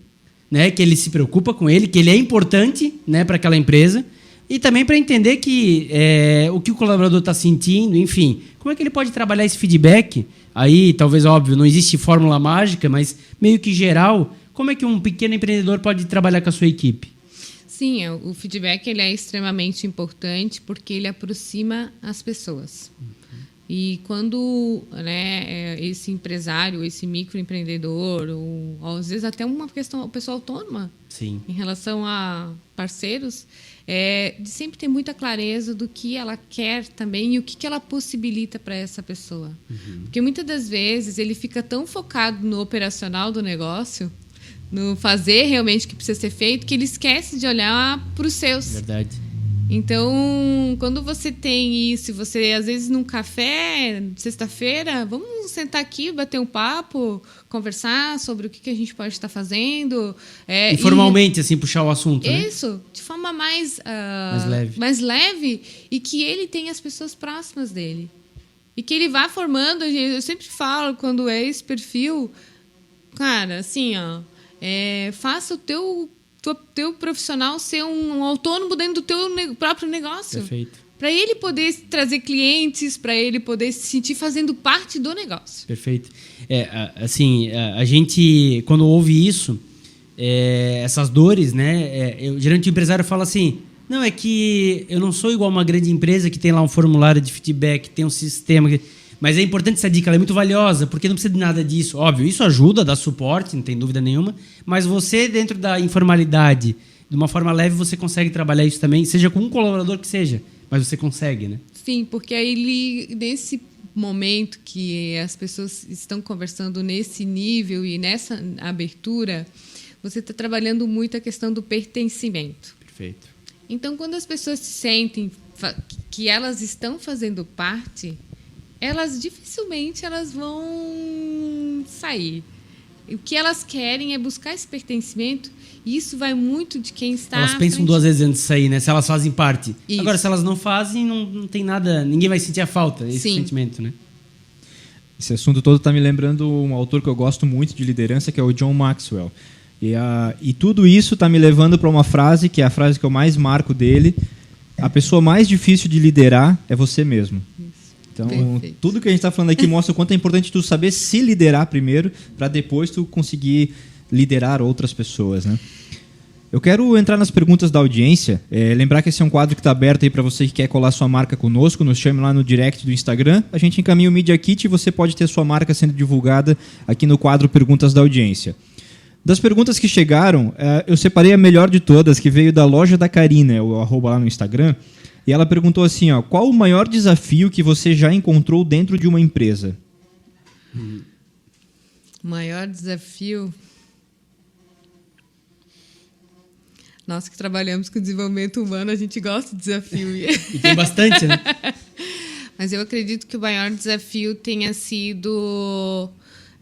né? Que ele se preocupa com ele, que ele é importante, né, para aquela empresa, e também para entender que o que o colaborador está sentindo, enfim. Como é que ele pode trabalhar esse feedback? Aí, talvez, óbvio, não existe fórmula mágica, mas meio que geral, como é que um pequeno empreendedor pode trabalhar com a sua equipe? Sim, o feedback ele é extremamente importante porque ele aproxima as pessoas. E quando, né, esse empresário, esse microempreendedor, ou às vezes até uma pessoa autônoma, Sim. em relação a parceiros, de sempre ter muita clareza do que ela quer também e o que ela possibilita para essa pessoa. Porque muitas das vezes ele fica tão focado no operacional do negócio, no fazer realmente o que precisa ser feito, que ele esquece de olhar para os seus. Verdade. Então, quando você tem isso, você às vezes num café, sexta-feira, vamos sentar aqui, bater um papo, conversar sobre o que a gente pode estar fazendo. Informalmente, assim, puxar o assunto, né? Isso, de forma mais leve. mais leve, e que ele tenha as pessoas próximas dele. E que ele vá formando, eu sempre falo, quando é esse perfil, cara, assim, ó, faça o teu profissional ser um autônomo dentro do teu próprio negócio. Perfeito. Para ele poder trazer clientes, para ele poder se sentir fazendo parte do negócio. Perfeito. Assim, a gente, quando ouve isso, essas dores, né? Geralmente o empresário fala assim, não, é que eu não sou igual uma grande empresa que tem lá um formulário de feedback, tem um sistema... Mas é importante essa dica, ela é muito valiosa, porque não precisa de nada disso. Óbvio, isso ajuda, dá suporte, não tem dúvida nenhuma, mas você, dentro da informalidade, de uma forma leve, você consegue trabalhar isso também, seja com um colaborador que seja, mas você consegue, né? Sim, porque aí nesse momento que as pessoas estão conversando nesse nível e nessa abertura, você está trabalhando muito a questão do pertencimento. Perfeito. Então, quando as pessoas se sentem que elas estão fazendo parte, elas dificilmente vão sair. O que elas querem é buscar esse pertencimento, e isso vai muito de quem está Elas pensam duas vezes antes de sair, né? Se elas fazem parte. Isso. Agora, se elas não fazem, não tem nada... Ninguém vai sentir a falta, esse sentimento, né? Esse assunto todo está me lembrando um autor que eu gosto muito de liderança, que é o John Maxwell. E tudo isso está me levando para uma frase, que é a frase que eu mais marco dele. A pessoa mais difícil de liderar é você mesmo. Então, perfeito. Tudo que a gente está falando aqui mostra o quanto é importante tu saber se liderar primeiro, para depois tu conseguir liderar outras pessoas, né? Eu quero entrar nas perguntas da audiência. Lembrar que esse é um quadro que está aberto aí para você que quer colar sua marca conosco. Nos chame lá no direct do Instagram. A gente encaminha o Media Kit e você pode ter sua marca sendo divulgada aqui no quadro Perguntas da Audiência. Das perguntas que chegaram, eu separei a melhor de todas, que veio da Loja da Karina, o @ lá no Instagram. E ela perguntou assim, ó, qual o maior desafio que você já encontrou dentro de uma empresa? Maior desafio... Nós que trabalhamos com desenvolvimento humano, a gente gosta de desafio. E tem bastante, né? Mas eu acredito que o maior desafio tenha sido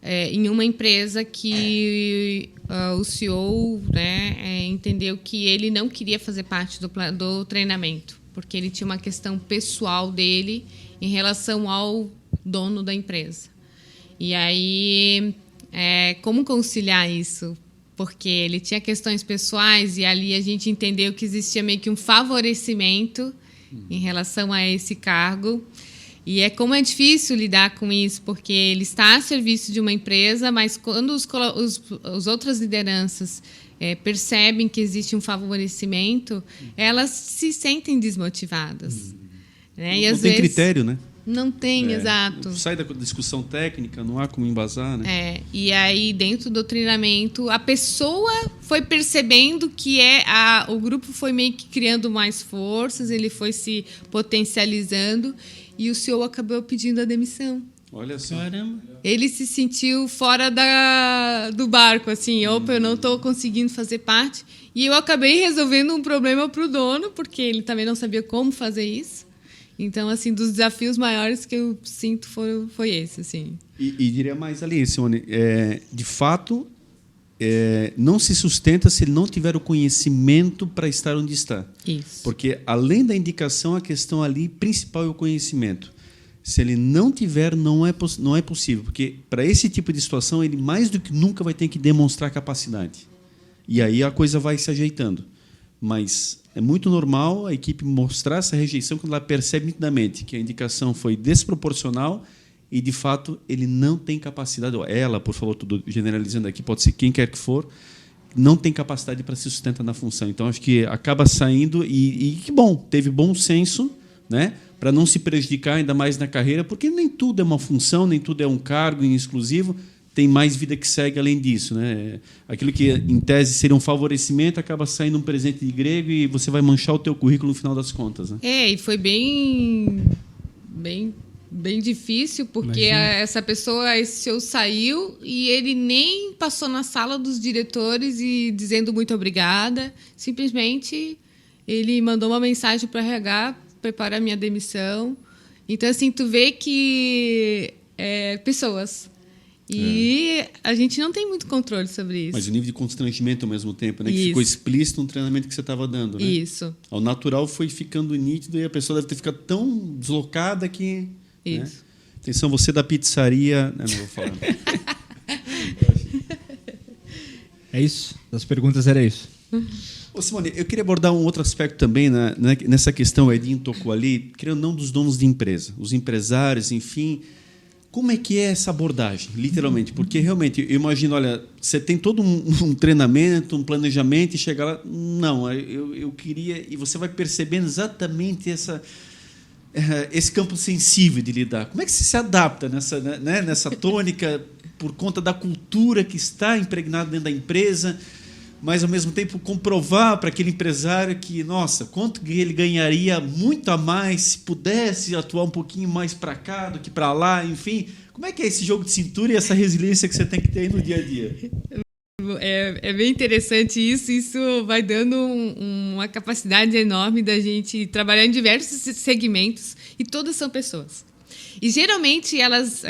em uma empresa que o CEO, né, entendeu que ele não queria fazer parte do treinamento, porque ele tinha uma questão pessoal dele em relação ao dono da empresa. E aí, como conciliar isso? Porque ele tinha questões pessoais e ali a gente entendeu que existia meio que um favorecimento em relação a esse cargo. E como é difícil lidar com isso, porque ele está a serviço de uma empresa, mas quando as outras lideranças percebem que existe um favorecimento, elas se sentem desmotivadas. Né? E não às tem vezes, critério, né? Não tem, exato. Sai da discussão técnica, não há como embasar, né? E aí, dentro do treinamento, a pessoa foi percebendo que o grupo foi meio que criando mais forças, ele foi se potencializando e o CEO acabou pedindo a demissão. Olha só. Caramba. Ele se sentiu fora do barco, assim, opa, eu não estou conseguindo fazer parte. E eu acabei resolvendo um problema para o dono, porque ele também não sabia como fazer isso. Então, assim, dos desafios maiores que eu sinto foi esse, assim. E diria mais ali, Simone, de fato, não se sustenta se ele não tiver o conhecimento para estar onde está. Isso. Porque, além da indicação, a questão ali principal é o conhecimento. Se ele não tiver, não é possível. Porque, para esse tipo de situação, ele mais do que nunca vai ter que demonstrar capacidade. E aí a coisa vai se ajeitando. Mas é muito normal a equipe mostrar essa rejeição quando ela percebe nitidamente que a indicação foi desproporcional e, de fato, ele não tem capacidade, ou ela, por favor, estou generalizando aqui, pode ser quem quer que for, não tem capacidade para se sustentar na função. Então, acho que acaba saindo e que bom, teve bom senso, né, para não se prejudicar ainda mais na carreira, porque nem tudo é uma função, nem tudo é um cargo em exclusivo, tem mais vida que segue além disso, né? Aquilo que, em tese, seria um favorecimento, acaba saindo um presente de grego e você vai manchar o teu currículo no final das contas, né? E foi bem difícil, porque essa pessoa, esse CEO saiu e ele nem passou na sala dos diretores e dizendo muito obrigada, simplesmente ele mandou uma mensagem para o RH, preparar a minha demissão. Então, assim, tu vê que pessoas. E a gente não tem muito controle sobre isso. Mas o nível de constrangimento ao mesmo tempo, né? Que Isso. ficou explícito no treinamento que você estava dando, né? Isso. Ao natural foi ficando nítido e a pessoa deve ter ficado tão deslocada que... Isso. Né? Atenção, você da pizzaria... Não vou falar. É isso? Das perguntas era isso. Ô, Simone, eu queria abordar um outro aspecto também nessa questão, o Edinho tocou ali, querendo não dos donos de empresa, os empresários, enfim... Como é que é essa abordagem, literalmente? Porque, realmente, eu imagino, olha, você tem todo um treinamento, um planejamento e chegar lá... Não, eu queria... E você vai percebendo exatamente esse campo sensível de lidar. Como é que você se adapta nessa tônica por conta da cultura que está impregnada dentro da empresa, mas, ao mesmo tempo, comprovar para aquele empresário que, nossa, quanto ele ganharia muito a mais se pudesse atuar um pouquinho mais para cá do que para lá, enfim. Como é que é esse jogo de cintura e essa resiliência que você tem que ter aí no dia a dia? É bem interessante isso. Isso vai dando uma capacidade enorme da gente trabalhar em diversos segmentos e todas são pessoas. E, geralmente, elas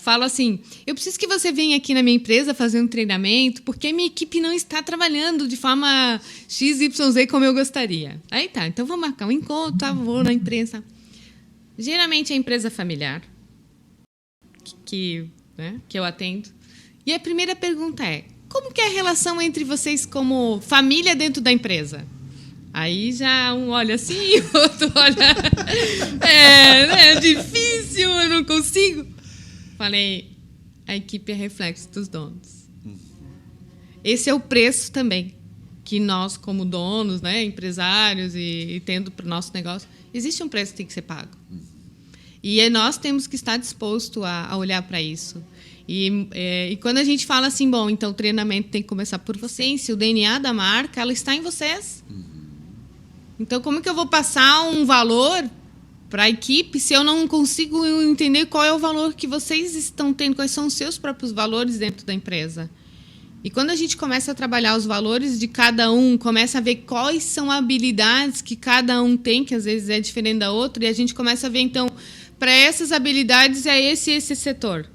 falam assim, eu preciso que você venha aqui na minha empresa fazer um treinamento porque a minha equipe não está trabalhando de forma XYZ como eu gostaria. Aí tá, então vamos marcar um encontro, tá, vou na empresa. Geralmente, é a empresa familiar que eu atendo. E a primeira pergunta é, como que é a relação entre vocês como família dentro da empresa? Aí já um olha assim, o outro olha... É difícil, eu não consigo. Falei, a equipe é reflexo dos donos. Esse é o preço também que nós, como donos, né, empresários e tendo para o nosso negócio, existe um preço que tem que ser pago. E nós temos que estar disposto a olhar para isso. E quando a gente fala assim, bom, então o treinamento tem que começar por vocês, se o DNA da marca, ela está em vocês. Então, como que eu vou passar um valor para a equipe se eu não consigo entender qual é o valor que vocês estão tendo, quais são os seus próprios valores dentro da empresa? E quando a gente começa a trabalhar os valores de cada um, começa a ver quais são habilidades que cada um tem, que às vezes é diferente da outra, e a gente começa a ver, então, para essas habilidades é esse setor.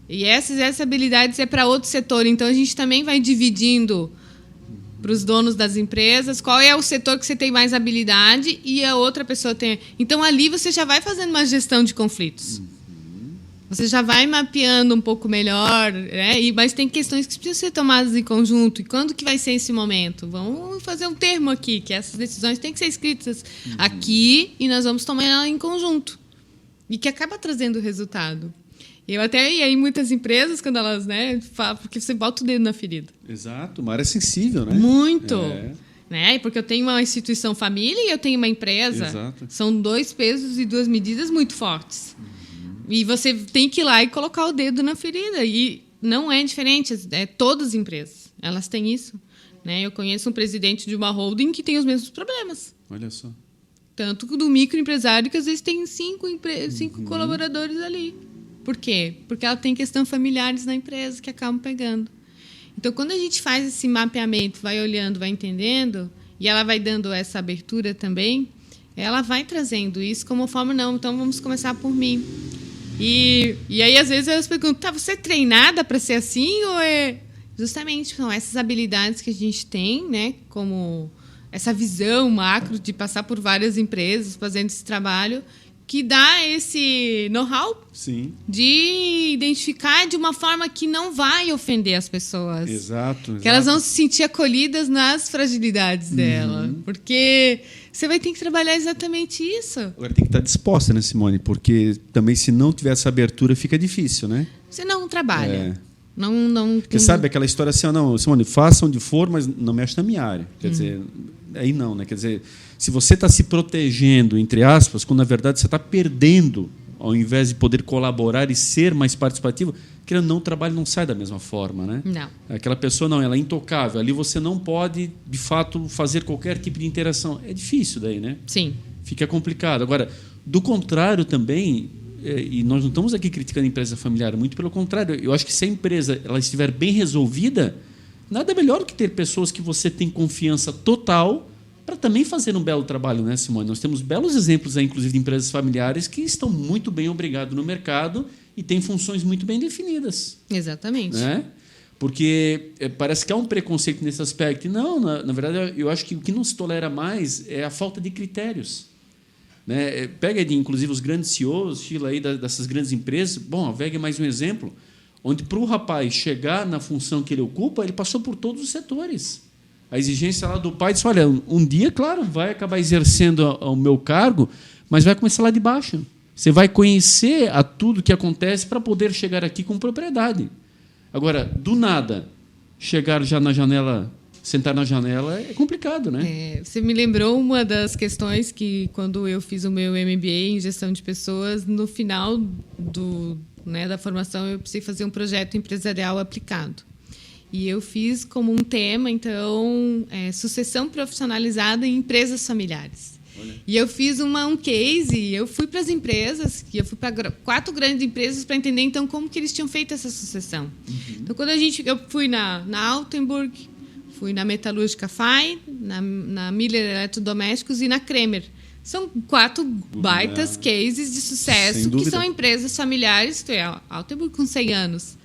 E essas habilidades é para outro setor. Então, a gente também vai dividindo para os donos das empresas, qual é o setor que você tem mais habilidade e a outra pessoa tem... Então, ali você já vai fazendo uma gestão de conflitos. Você já vai mapeando um pouco melhor, né? Mas tem questões que precisam ser tomadas em conjunto. E quando que vai ser esse momento? Vamos fazer um termo aqui, que essas decisões têm que ser escritas aqui e nós vamos tomar ela em conjunto. E que acaba trazendo resultado. E aí muitas empresas, quando elas, falam, porque você bota o dedo na ferida. Exato, uma área sensível, né? Muito. Né? Porque eu tenho uma instituição família e eu tenho uma empresa. Exato. São 2 pesos e 2 medidas muito fortes. E você tem que ir lá e colocar o dedo na ferida. E não é diferente, todas as empresas, elas têm isso. Né? Eu conheço um presidente de uma holding que tem os mesmos problemas. Olha só. Tanto do microempresário, que às vezes tem 5 colaboradores ali. Por quê? Porque ela tem questões familiares na empresa que acabam pegando. Então, quando a gente faz esse mapeamento, vai olhando, vai entendendo, e ela vai dando essa abertura também, ela vai trazendo isso como forma, não, então vamos começar por mim. E aí, às vezes, elas perguntam, tá, você é treinada para ser assim ou é... Justamente, são essas habilidades que a gente tem, né, como essa visão macro de passar por várias empresas fazendo esse trabalho, que dá esse know-how de identificar de uma forma que não vai ofender as pessoas. Exato. Que elas vão se sentir acolhidas nas fragilidades dela. Porque você vai ter que trabalhar exatamente isso. Agora tem que estar disposta, né, Simone? Porque também, se não tiver essa abertura, fica difícil, né? Você não trabalha. Não. Porque sabe aquela história assim, não, Simone, faça onde for, mas não mexe na minha área. Quer dizer, aí não, né? Quer dizer, se você está se protegendo, entre aspas, quando na verdade você está perdendo, ao invés de poder colaborar e ser mais participativo, que não, o trabalho não sai da mesma forma, né? Não. Aquela pessoa não, ela é intocável. Ali você não pode, de fato, fazer qualquer tipo de interação. É difícil daí, né? Sim. Fica complicado. Agora, do contrário também, e nós não estamos aqui criticando a empresa familiar, muito pelo contrário, eu acho que se a empresa ela estiver bem resolvida, nada melhor do que ter pessoas que você tem confiança total para também fazendo um belo trabalho, né, Simone? Nós temos belos exemplos, aí, inclusive, de empresas familiares que estão muito bem obrigados no mercado e têm funções muito bem definidas. Exatamente. Né? Porque parece que há um preconceito nesse aspecto. Não, na verdade, eu acho que o que não se tolera mais é a falta de critérios. Né? Pega, inclusive, os grandes CEOs, estilo aí dessas grandes empresas. Bom, a VEG é mais um exemplo, onde para o rapaz chegar na função que ele ocupa, ele passou por todos os setores. A exigência lá do pai disse, olha, um dia, claro, vai acabar exercendo o meu cargo, mas vai começar lá de baixo. Você vai conhecer a tudo que acontece para poder chegar aqui com propriedade. Agora, do nada, chegar já na janela, sentar na janela, é complicado, né? Você me lembrou uma das questões que, quando eu fiz o meu MBA em gestão de pessoas, no final da formação, eu precisei fazer um projeto empresarial aplicado. E eu fiz como um tema, então, sucessão profissionalizada em empresas familiares. Olha. E eu fiz um case, eu fui para as empresas, eu fui para 4 grandes empresas para entender, então, como que eles tinham feito essa sucessão. Uhum. Então, eu fui na Altenburg, fui na Metalúrgica FAI, na Miller Eletrodomésticos e na Kremer. São 4 baitas cases de sucesso, que são empresas familiares, a Altenburg com 100 anos.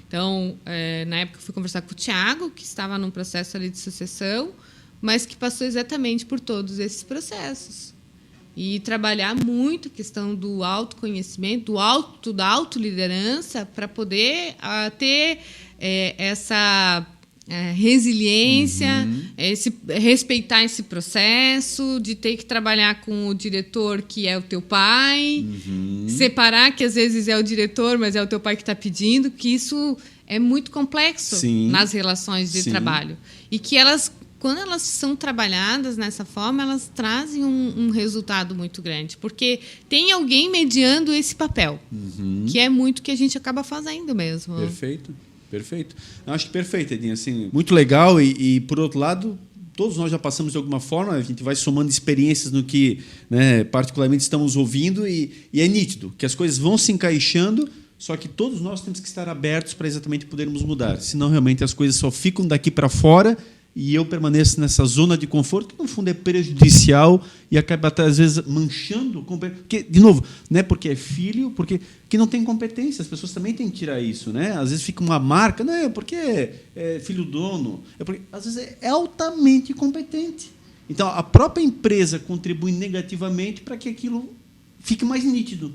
Então, na época, eu fui conversar com o Thiago, que estava num processo ali de sucessão, mas que passou exatamente por todos esses processos. E trabalhar muito a questão do autoconhecimento, da autoliderança, para poder ter essa resiliência, respeitar esse processo, de ter que trabalhar com o diretor que é o teu pai, separar que às vezes é o diretor, mas é o teu pai que está pedindo, que isso é muito complexo nas relações de trabalho. E que quando elas são trabalhadas dessa forma, elas trazem um resultado muito grande, porque tem alguém mediando esse papel, que é muito que a gente acaba fazendo mesmo. Perfeito. Eu acho que perfeito, Edinho. Assim, muito legal e, por outro lado, todos nós já passamos de alguma forma, a gente vai somando experiências no que, né, particularmente estamos ouvindo e é nítido que as coisas vão se encaixando, só que todos nós temos que estar abertos para exatamente podermos mudar. Senão, realmente, as coisas só ficam daqui para fora e eu permaneço nessa zona de conforto que, no fundo, é prejudicial e acaba, até, às vezes, manchando. Porque, de novo, não é porque é filho, porque que não tem competência. As pessoas também têm que tirar isso. Né? Às vezes fica uma marca, não é porque é filho dono, é porque, às vezes, é altamente competente. Então, a própria empresa contribui negativamente para que aquilo fique mais nítido,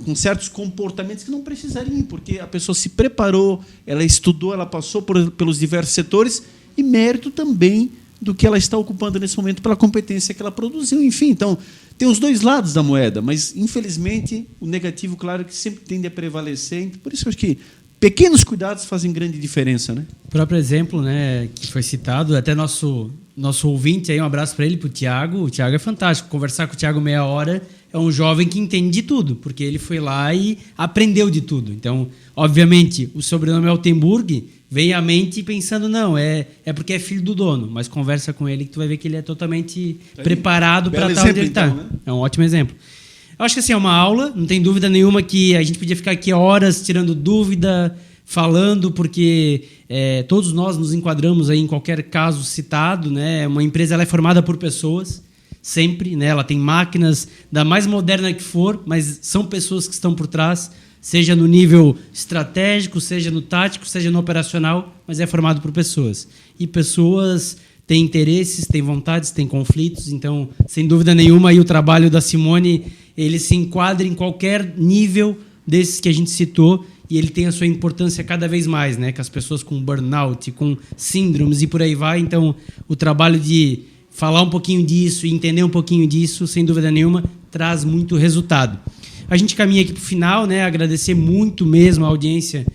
com certos comportamentos que não precisariam, porque a pessoa se preparou, ela estudou, ela passou pelos diversos setores, e mérito também do que ela está ocupando nesse momento pela competência que ela produziu. Enfim, então, tem os dois lados da moeda, mas, infelizmente, o negativo, claro, que sempre tende a prevalecer. Por isso, eu acho que pequenos cuidados fazem grande diferença. Né? O próprio exemplo, né, que foi citado, até nosso ouvinte, aí, um abraço para ele, para o Thiago. O Thiago é fantástico. Conversar com o Thiago meia hora é um jovem que entende de tudo, porque ele foi lá e aprendeu de tudo. Então, obviamente, o sobrenome Altenburg vem à mente pensando, não, é porque é filho do dono, mas conversa com ele que tu vai ver que ele é totalmente preparado para estar onde ele está. Então, né? É um ótimo exemplo. Eu acho que assim, é uma aula, não tem dúvida nenhuma que a gente podia ficar aqui horas tirando dúvida, falando, porque todos nós nos enquadramos aí em qualquer caso citado. Né? Uma empresa ela é formada por pessoas, sempre, né? Ela tem máquinas da mais moderna que for, mas são pessoas que estão por trás, seja no nível estratégico, seja no tático, seja no operacional, mas é formado por pessoas. E pessoas têm interesses, têm vontades, têm conflitos. Então, sem dúvida nenhuma, aí o trabalho da Simone ele se enquadra em qualquer nível desses que a gente citou e ele tem a sua importância cada vez mais, né? Com as pessoas com burnout, com síndromes e por aí vai. Então, o trabalho de falar um pouquinho disso e entender um pouquinho disso, sem dúvida nenhuma, traz muito resultado. A gente caminha aqui para o final, né? Agradecer muito mesmo a audiência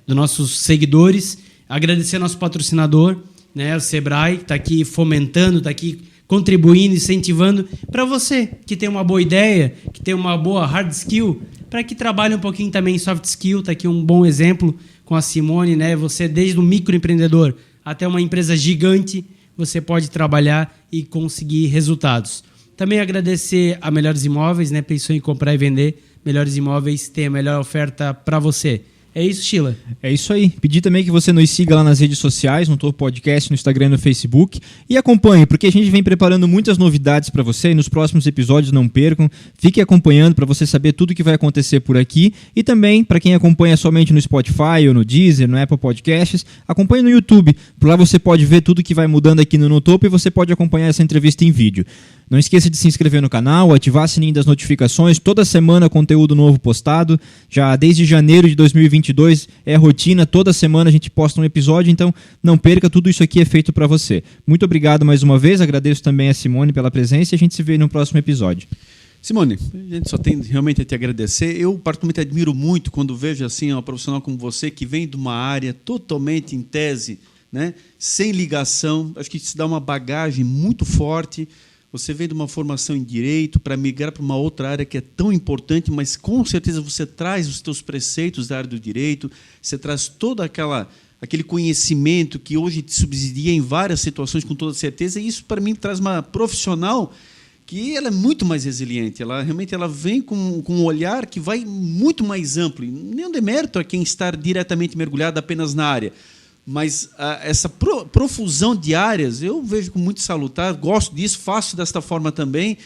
dos nossos seguidores, agradecer ao nosso patrocinador, né? O Sebrae, que está aqui fomentando, está aqui contribuindo, incentivando para você que tem uma boa ideia, que tem uma boa hard skill, para que trabalhe um pouquinho também em soft skill. Está aqui um bom exemplo com a Simone, né? Você, desde um microempreendedor até uma empresa gigante, você pode trabalhar e conseguir resultados. Também agradecer a Melhores Imóveis, né? Pensou em comprar e vender, Melhores Imóveis tem a melhor oferta para você. É isso, Sheila. É isso aí. Pedir também que você nos siga lá nas redes sociais, no Topo Podcast, no Instagram e no Facebook. E acompanhe, porque a gente vem preparando muitas novidades para você e nos próximos episódios não percam. Fique acompanhando para você saber tudo o que vai acontecer por aqui. E também, para quem acompanha somente no Spotify ou no Deezer, no Apple Podcasts, acompanhe no YouTube. Por lá você pode ver tudo que vai mudando aqui no Topo e você pode acompanhar essa entrevista em vídeo. Não esqueça de se inscrever no canal, ativar o sininho das notificações, toda semana conteúdo novo postado. Já desde janeiro de 2022 é rotina, toda semana a gente posta um episódio, então não perca, tudo isso aqui é feito para você. Muito obrigado mais uma vez, agradeço também a Simone pela presença e a gente se vê no próximo episódio. Simone, a gente só tem realmente a te agradecer. Eu particularmente admiro muito quando vejo assim uma profissional como você que vem de uma área totalmente em tese, né, sem ligação. Acho que isso dá uma bagagem muito forte. Você vem de uma formação em direito para migrar para uma outra área que é tão importante, mas com certeza você traz os teus preceitos da área do direito, você traz todo aquele conhecimento que hoje te subsidia em várias situações, com toda certeza, e isso, para mim, traz uma profissional que ela é muito mais resiliente, ela realmente vem com um olhar que vai muito mais amplo. E nenhum demérito a quem está diretamente mergulhado apenas na área, mas essa profusão de áreas eu vejo com muito salutar, gosto disso, faço desta forma também.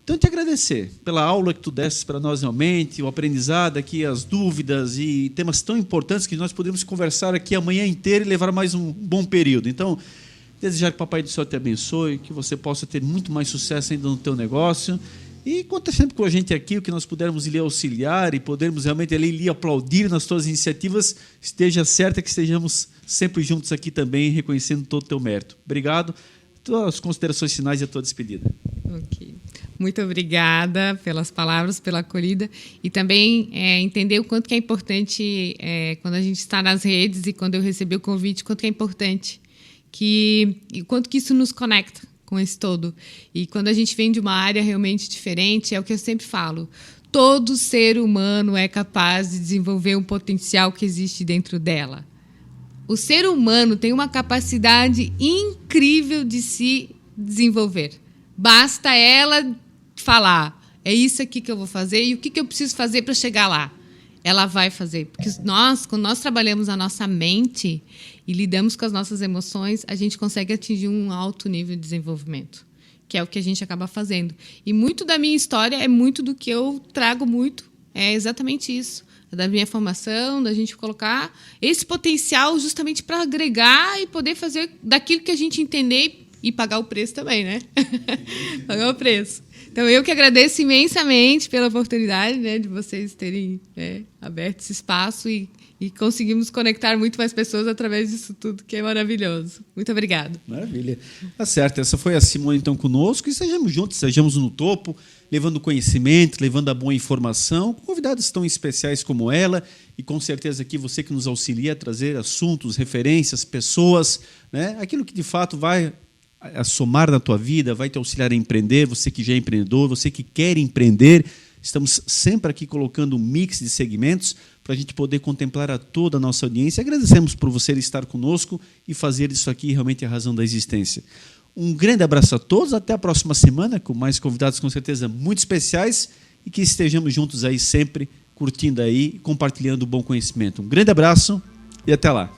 Então, te agradecer pela aula que tu deste para nós realmente, o aprendizado aqui, as dúvidas e temas tão importantes que nós podemos conversar aqui a manhã inteira e levar mais um bom período. Então, desejar que o Papai do Céu te abençoe, que você possa ter muito mais sucesso ainda no teu negócio. E conta sempre com a gente aqui, o que nós pudermos lhe auxiliar e podermos realmente lhe aplaudir nas tuas iniciativas, esteja certa que estejamos sempre juntos aqui também, reconhecendo todo o teu mérito. Obrigado. Tuas considerações finais e a tua despedida. Ok. Muito obrigada pelas palavras, pela acolhida. E também entender o quanto que é importante, quando a gente está nas redes e quando eu recebi o convite, quanto que é importante, e quanto que isso nos conecta com esse todo. E quando a gente vem de uma área realmente diferente, é o que eu sempre falo, todo ser humano é capaz de desenvolver um potencial que existe dentro dela. O ser humano tem uma capacidade incrível de se desenvolver. Basta ela falar, é isso aqui que eu vou fazer e o que eu preciso fazer para chegar lá. Ela vai fazer. Porque quando nós trabalhamos a nossa mente e lidamos com as nossas emoções, a gente consegue atingir um alto nível de desenvolvimento, que é o que a gente acaba fazendo. E muito da minha história é muito do que eu trago muito. É exatamente isso. Da minha formação, da gente colocar esse potencial justamente para agregar e poder fazer daquilo que a gente entender e pagar o preço também, né? Pagar o preço. Então, eu que agradeço imensamente pela oportunidade, né, de vocês terem aberto esse espaço e conseguimos conectar muito mais pessoas através disso tudo, que é maravilhoso. Muito obrigada. Maravilha. Tá certo. Essa foi a Simone, então, conosco. E sejamos juntos, sejamos no topo, levando conhecimento, levando a boa informação, com convidados tão especiais como ela. E, com certeza, aqui você que nos auxilia a trazer assuntos, referências, pessoas, né, aquilo que, de fato, vai a somar na tua vida, vai te auxiliar a empreender, você que já é empreendedor, você que quer empreender. Estamos sempre aqui colocando um mix de segmentos para a gente poder contemplar a toda a nossa audiência. Agradecemos por você estar conosco e fazer isso aqui realmente a razão da existência. Um grande abraço a todos, até a próxima semana, com mais convidados com certeza muito especiais e que estejamos juntos aí sempre, curtindo aí, compartilhando o bom conhecimento. Um grande abraço e até lá.